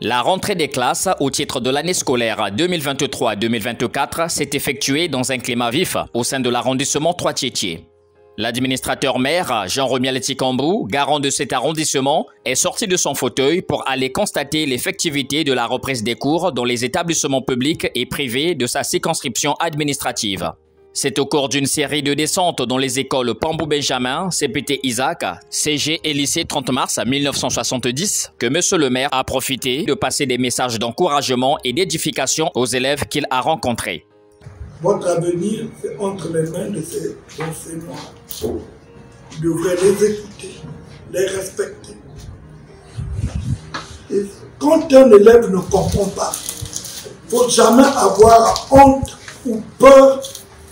La rentrée des classes au titre de l'année scolaire 2023-2024 s'est effectuée dans un climat vif au sein de l'arrondissement Trois-Tiettié. L'administrateur maire, Jean-Romial Tikambou, garant de cet arrondissement, est sorti de son fauteuil pour aller constater l'effectivité de la reprise des cours dans les établissements publics et privés de sa circonscription administrative. C'est au cours d'une série de descentes dans les écoles Pambou-Benjamin, CPT Isaac, CG et lycée 30 mars 1970 que M. le maire a profité de passer des messages d'encouragement et d'édification aux élèves qu'il a rencontrés. Votre avenir, c'est entre les mains de ces enseignants. Vous devrez les écouter, les respecter. Et quand un élève ne comprend pas, il ne faut jamais avoir honte ou peur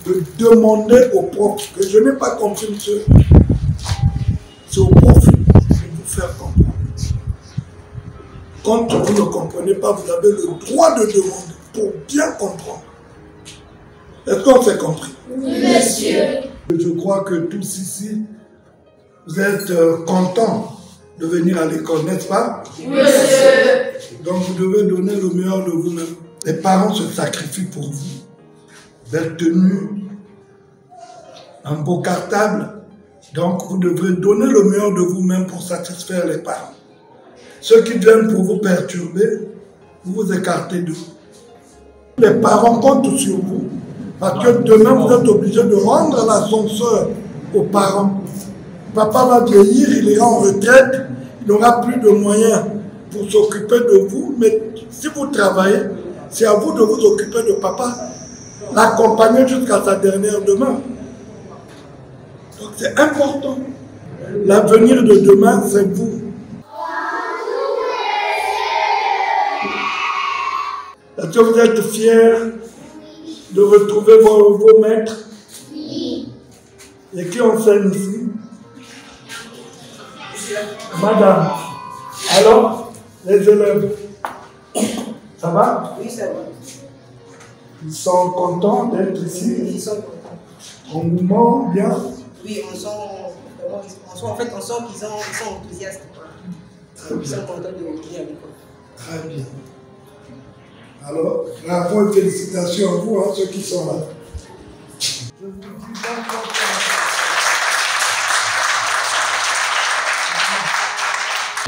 de demander au prof que je n'ai pas compris, monsieur. C'est au prof de vous faire comprendre. Quand vous ne comprenez pas, vous avez le droit de demander pour bien comprendre. Est-ce qu'on s'est compris? Oui, monsieur. Je crois que tous ici, vous êtes contents de venir à l'école, n'est-ce pas? Oui, monsieur. Donc vous devez donner le meilleur de vous-même. Les parents se sacrifient pour vous. Vous êtes tenus un beau cartable. Donc vous devrez donner le meilleur de vous-même pour satisfaire les parents. Ceux qui viennent pour vous perturber, vous vous écartez d'eux. Les parents comptent sur vous. Parce que demain, vous êtes obligé de rendre l'ascenseur aux parents. Papa va vieillir, il ira en retraite, il n'aura plus de moyens pour s'occuper de vous. Mais si vous travaillez, c'est à vous de vous occuper de papa, l'accompagner jusqu'à sa dernière demeure. Donc c'est important. L'avenir de demain, c'est vous. Est-ce que vous êtes fiers de retrouver vos maîtres? Oui. Et qui enseigne ici? Madame. Alors, les élèves, ça va? Oui, ça va. Ils sont contents d'être ici? Ils sont contents. Engouement, bien? Oui, on sent qu'ils sont enthousiastes. Ils sont contents de venir à l'école. Très bien. Alors, bravo et félicitations à vous, ceux qui sont là.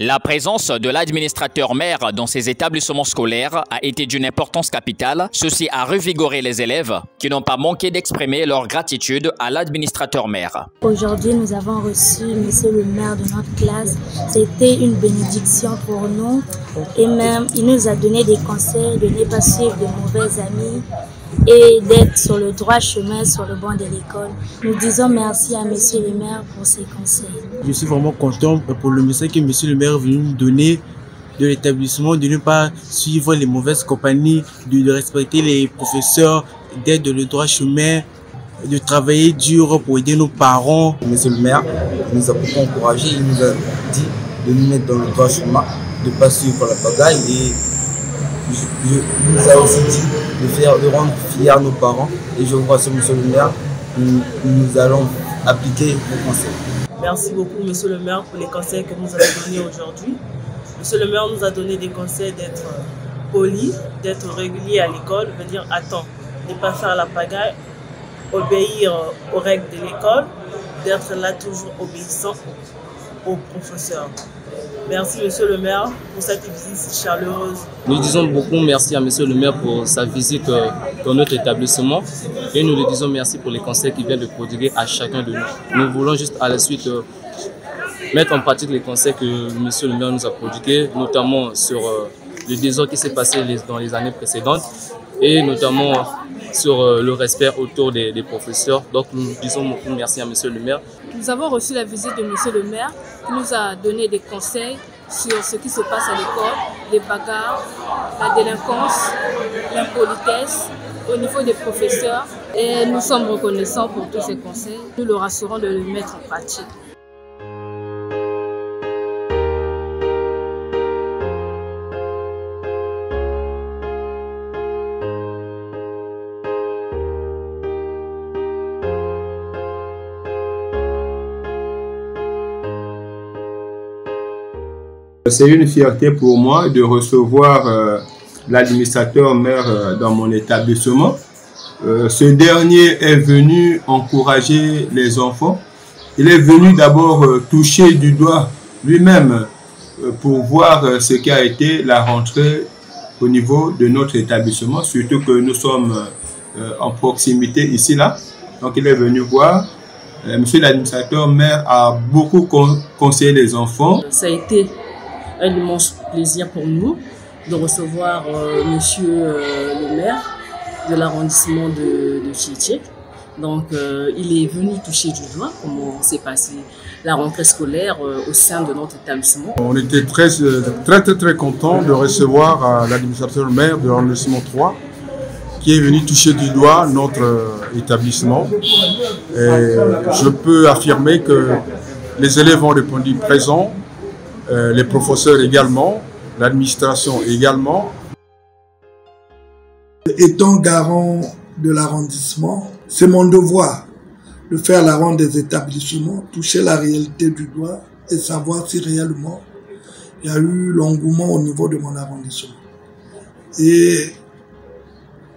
La présence de l'administrateur maire dans ces établissements scolaires a été d'une importance capitale. Ceci a revigoré les élèves qui n'ont pas manqué d'exprimer leur gratitude à l'administrateur maire. Aujourd'hui, nous avons reçu monsieur le maire de notre classe. C'était une bénédiction pour nous. Et même, il nous a donné des conseils de ne pas suivre de mauvais amis et d'être sur le droit chemin, sur le banc de l'école. Nous disons merci à monsieur le maire pour ses conseils. Je suis vraiment content pour le message que monsieur le maire est venu nous donner de l'établissement, de ne pas suivre les mauvaises compagnies, de respecter les professeurs, d'être dans le droit chemin, de travailler dur pour aider nos parents. Monsieur le maire nous a beaucoup encouragés, il nous a dit de nous mettre dans le droit chemin, de ne pas suivre la pagaille et il nous a aussi dit de rendre fiers nos parents. Et je crois que monsieur le maire, nous allons appliquer vos conseils. Merci beaucoup monsieur le maire pour les conseils que vous nous avez donnés aujourd'hui. Monsieur le maire nous a donné des conseils d'être poli, d'être régulier à l'école, veut dire attends, ne pas faire la pagaille, obéir aux règles de l'école, d'être là toujours obéissant aux professeurs. Merci monsieur le maire pour cette visite si chaleureuse. Nous disons beaucoup merci à monsieur le maire pour sa visite dans notre établissement et nous lui disons merci pour les conseils qu'il vient de prodiguer à chacun de nous. Nous voulons juste à la suite mettre en pratique les conseils que monsieur le maire nous a prodigués, notamment sur le désordre qui s'est passé dans les années précédentes et notamment sur le respect autour des professeurs. Donc nous disons beaucoup merci à monsieur le maire. Nous avons reçu la visite de monsieur le maire qui nous a donné des conseils sur ce qui se passe à l'école, les bagarres, la délinquance, l'impolitesse au niveau des professeurs. Et nous sommes reconnaissants pour tous ces conseils. Nous le rassurons de les mettre en pratique. C'est une fierté pour moi de recevoir l'administrateur maire dans mon établissement. Ce dernier est venu encourager les enfants. Il est venu d'abord toucher du doigt lui-même pour voir ce qui a été la rentrée au niveau de notre établissement, surtout que nous sommes en proximité ici, là. Donc il est venu voir. Monsieur l'administrateur maire a beaucoup conseillé les enfants. Ça a été un immense plaisir pour nous de recevoir monsieur le maire de l'arrondissement de Tchétché. Donc il est venu toucher du doigt comment s'est passée la rentrée scolaire au sein de notre établissement. On était très contents de recevoir l'administrateur maire de l'arrondissement 3 qui est venu toucher du doigt notre établissement. Et je peux affirmer que les élèves ont répondu présents, les professeurs également, l'administration également. Étant garant de l'arrondissement, c'est mon devoir de faire la ronde des établissements, toucher la réalité du doigt et savoir si réellement il y a eu l'engouement au niveau de mon arrondissement. Et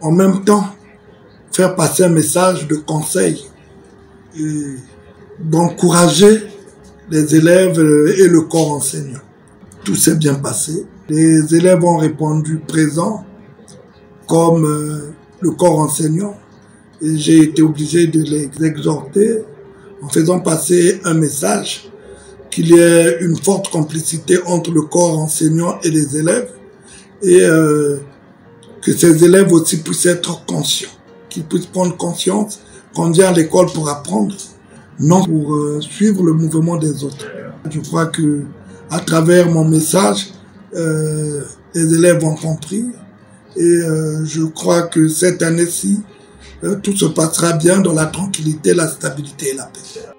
en même temps, faire passer un message de conseil et d'encourager les élèves et le corps enseignant. Tout s'est bien passé. Les élèves ont répondu présents comme le corps enseignant. Et j'ai été obligé de les exhorter en faisant passer un message qu'il y ait une forte complicité entre le corps enseignant et les élèves et que ces élèves aussi puissent être conscients, qu'ils puissent prendre conscience qu'on vient à l'école pour apprendre, non pour suivre le mouvement des autres. Je crois que à travers mon message, les élèves ont compris et je crois que cette année-ci, tout se passera bien dans la tranquillité, la stabilité et la paix.